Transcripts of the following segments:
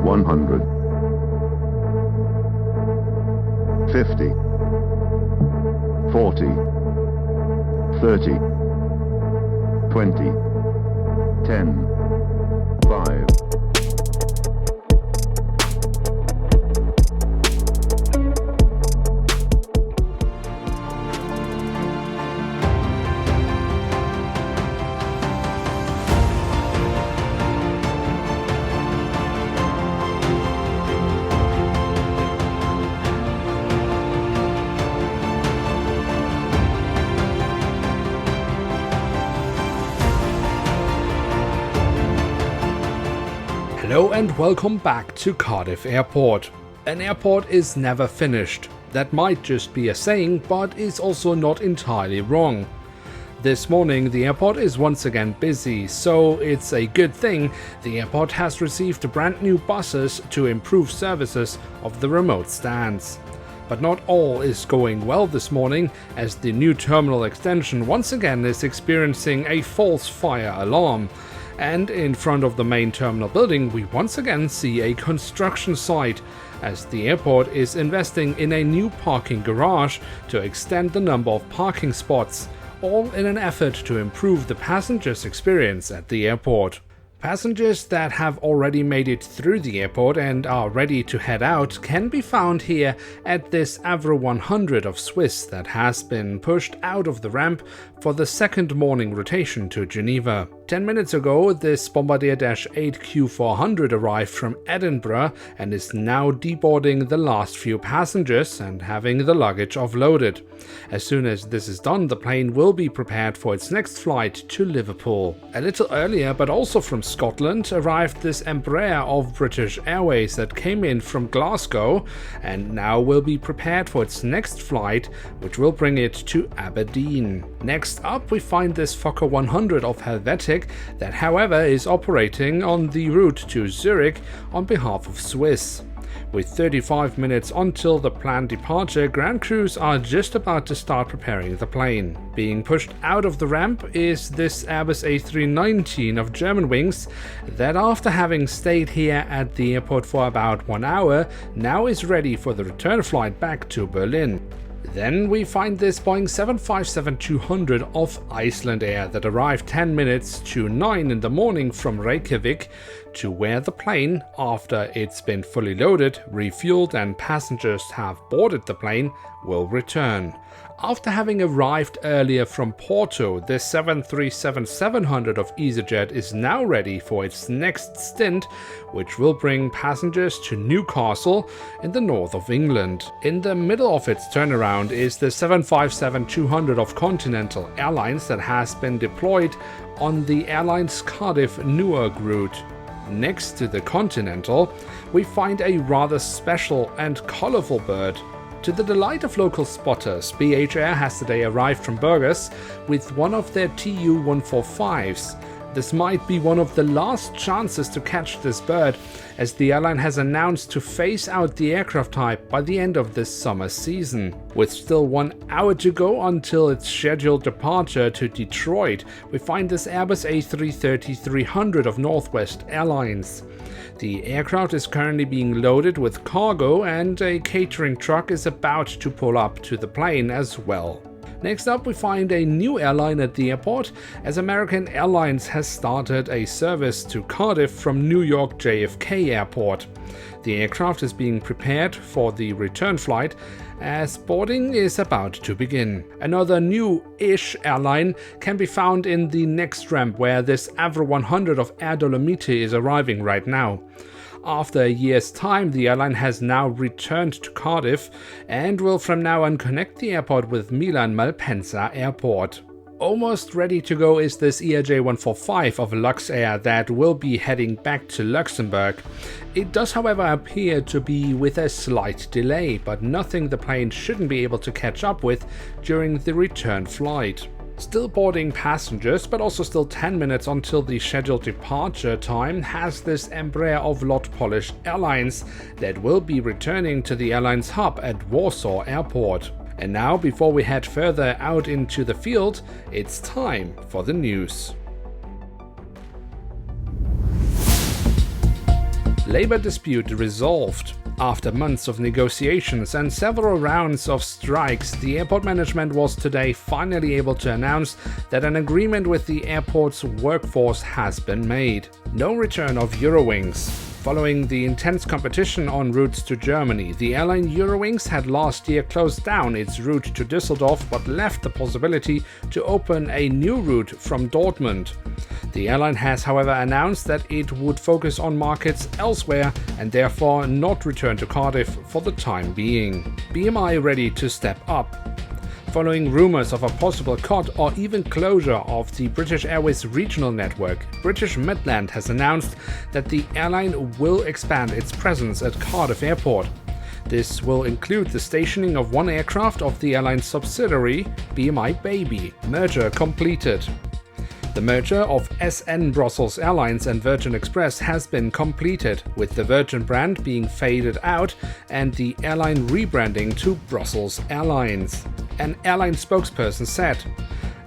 100, 50, 40, 30, 20, 10, 5. Hello and welcome back to Cardiff Airport. An airport is never finished. That might just be a saying, but is also not entirely wrong. This morning the airport is once again busy, so it's a good thing the airport has received brand new buses to improve services of the remote stands. But not all is going well this morning, as the new terminal extension once again is experiencing a false fire alarm. And in front of the main terminal building we once again see a construction site, as the airport is investing in a new parking garage to extend the number of parking spots, all in an effort to improve the passengers' experience at the airport. Passengers that have already made it through the airport and are ready to head out can be found here at this Avro 100 of Swiss that has been pushed out of the ramp for the second morning rotation to Geneva. 10 minutes ago, this Bombardier Dash 8 Q400 arrived from Edinburgh and is now deboarding the last few passengers and having the luggage offloaded. As soon as this is done, the plane will be prepared for its next flight to Liverpool. A little earlier, but also from Scotland, arrived this Embraer of British Airways that came in from Glasgow and now will be prepared for its next flight, which will bring it to Aberdeen. Next up, we find this Fokker 100 of Helvetic that, however, is operating on the route to Zurich on behalf of Swiss. With 35 minutes until the planned departure, ground crews are just about to start preparing the plane. Being pushed out of the ramp is this Airbus A319 of Germanwings that, after having stayed here at the airport for about 1 hour, now is ready for the return flight back to Berlin. Then we find this Boeing 757-200 of Iceland Air that arrived 10 minutes to 9 in the morning from Reykjavik, to where the plane, after it's been fully loaded, refueled and passengers have boarded the plane, will return. After having arrived earlier from Porto, this 737-700 of EasyJet is now ready for its next stint, which will bring passengers to Newcastle in the north of England. In the middle of its turnaround is the 757-200 of Continental Airlines that has been deployed on the airline's Cardiff Newark route. Next to the Continental, we find a rather special and colourful bird. To the delight of local spotters, BH Air has today arrived from Burgos with one of their TU-145s. This might be one of the last chances to catch this bird, as the airline has announced to phase out the aircraft type by the end of this summer season. With still 1 hour to go until its scheduled departure to Detroit, we find this Airbus A330-300 of Northwest Airlines. The aircraft is currently being loaded with cargo, and a catering truck is about to pull up to the plane as well. Next up, we find a new airline at the airport, as American Airlines has started a service to Cardiff from New York JFK Airport. The aircraft is being prepared for the return flight, as boarding is about to begin. Another new-ish airline can be found in the next ramp, where this Avro 100 of Air Dolomite is arriving right now. After a year's time, the airline has now returned to Cardiff and will from now on connect the airport with Milan Malpensa Airport. Almost ready to go is this ERJ-145 of Luxair that will be heading back to Luxembourg. It does, however, appear to be with a slight delay, but nothing the plane shouldn't be able to catch up with during the return flight. Still boarding passengers, but also still 10 minutes until the scheduled departure time, has this Embraer of Lot Polish Airlines that will be returning to the airline's hub at Warsaw Airport. And now, before we head further out into the field, it's time for the news. Labor dispute resolved. After months of negotiations and several rounds of strikes, the airport management was today finally able to announce that an agreement with the airport's workforce has been made. No return of Eurowings. Following the intense competition on routes to Germany, the airline Eurowings had last year closed down its route to Düsseldorf but left the possibility to open a new route from Dortmund. The airline has, however, announced that it would focus on markets elsewhere and therefore not return to Cardiff for the time being. BMI ready to step up. Following rumours of a possible cut or even closure of the British Airways regional network, British Midland has announced that the airline will expand its presence at Cardiff Airport. This will include the stationing of one aircraft of the airline's subsidiary, BMI Baby. Merger completed. The merger of SN Brussels Airlines and Virgin Express has been completed, with the Virgin brand being faded out and the airline rebranding to Brussels Airlines. An airline spokesperson said,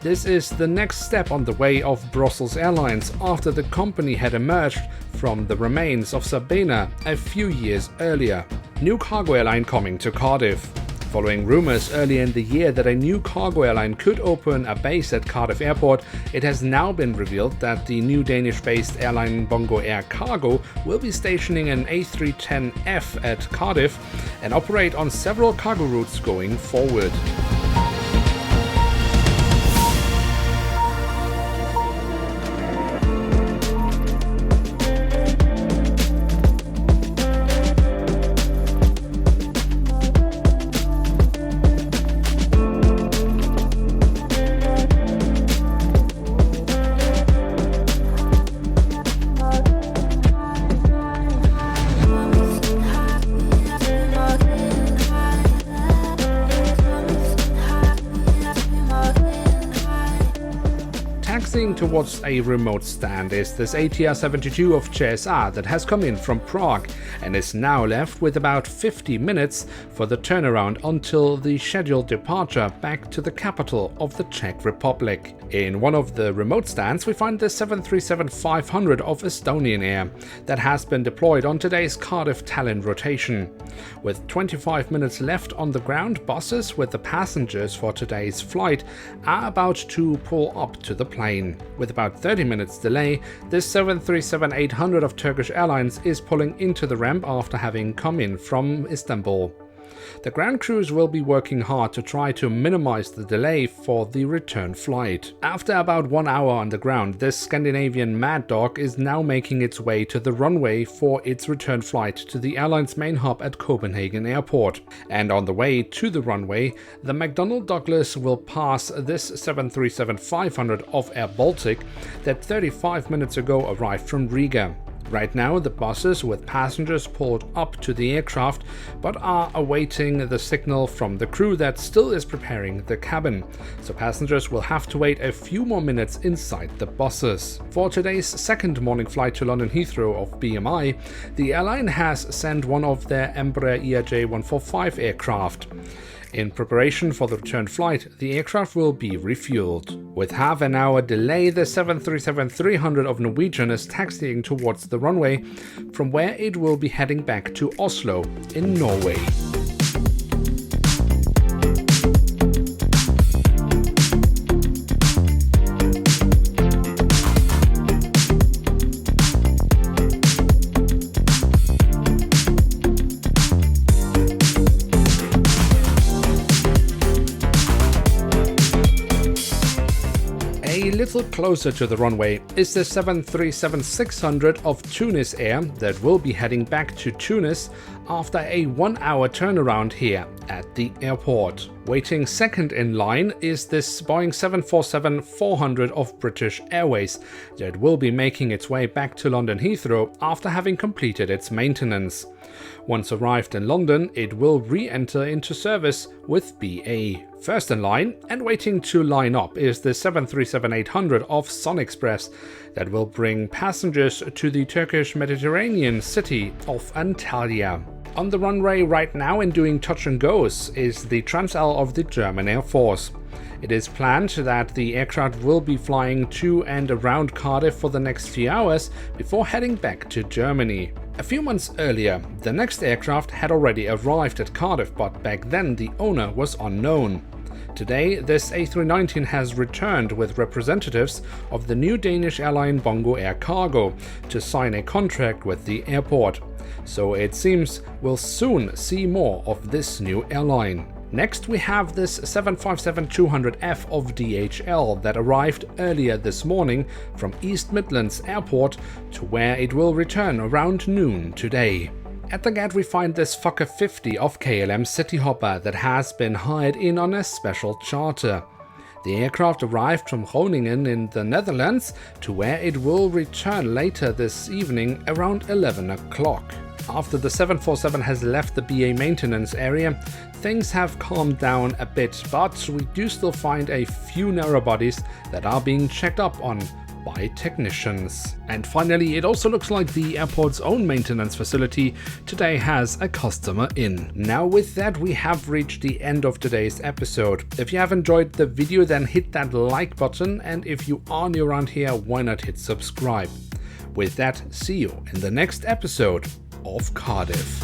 "This is the next step on the way of Brussels Airlines after the company had emerged from the remains of Sabena a few years earlier." New cargo airline coming to Cardiff. Following rumours earlier in the year that a new cargo airline could open a base at Cardiff Airport, it has now been revealed that the new Danish-based airline Bongo Air Cargo will be stationing an A310F at Cardiff and operate on several cargo routes going forward. Taxiing towards a remote stand is this ATR 72 of JSR that has come in from Prague and is now left with about 50 minutes for the turnaround until the scheduled departure back to the capital of the Czech Republic. In one of the remote stands we find the 737-500 of Estonian Air that has been deployed on today's Cardiff-Tallinn rotation. With 25 minutes left on the ground, buses with the passengers for today's flight are about to pull up to the plane. With about 30 minutes delay, this 737-800 of Turkish Airlines is pulling into the ramp after having come in from Istanbul. The ground crews will be working hard to try to minimize the delay for the return flight. After about 1 hour on the ground, this Scandinavian Mad Dog is now making its way to the runway for its return flight to the airline's main hub at Copenhagen Airport. And on the way to the runway, the McDonnell Douglas will pass this 737-500 of Air Baltic that 35 minutes ago arrived from Riga. Right now, the buses with passengers pulled up to the aircraft but are awaiting the signal from the crew that still is preparing the cabin, so passengers will have to wait a few more minutes inside the buses. For today's second morning flight to London Heathrow of BMI, the airline has sent one of their Embraer ERJ-145 aircraft. In preparation for the return flight, the aircraft will be refueled. With half an hour delay, the 737-300 of Norwegian is taxiing towards the runway, from where it will be heading back to Oslo in Norway. A little closer to the runway is the 737-600 of Tunis Air that will be heading back to Tunis after a 1 hour turnaround here at the airport. Waiting second in line is this Boeing 747-400 of British Airways that will be making its way back to London Heathrow after having completed its maintenance. Once arrived in London, it will re-enter into service with BA. First in line and waiting to line up is the 737-800 of Sun Express that will bring passengers to the Turkish Mediterranean city of Antalya. On the runway right now and doing touch and goes is the Transall of the German Air Force. It is planned that the aircraft will be flying to and around Cardiff for the next few hours before heading back to Germany. A few months earlier, the next aircraft had already arrived at Cardiff, but back then the owner was unknown. Today, this A319 has returned with representatives of the new Danish airline Bongo Air Cargo to sign a contract with the airport. So it seems we'll soon see more of this new airline. Next we have this 757-200F of DHL that arrived earlier this morning from East Midlands Airport to where it will return around noon today. At the gate we find this Fokker 50 of KLM Cityhopper that has been hired in on a special charter. The aircraft arrived from Groningen in the Netherlands to where it will return later this evening around 11 o'clock. After the 747 has left the BA maintenance area, things have calmed down a bit, but we do still find a few narrow bodies that are being checked up on by technicians. And finally, it also looks like the airport's own maintenance facility today has a customer in. Now with that, we have reached the end of today's episode. If you have enjoyed the video, then hit that like button, and if you are new around here, why not hit subscribe? With that, see you in the next episode of Cardiff.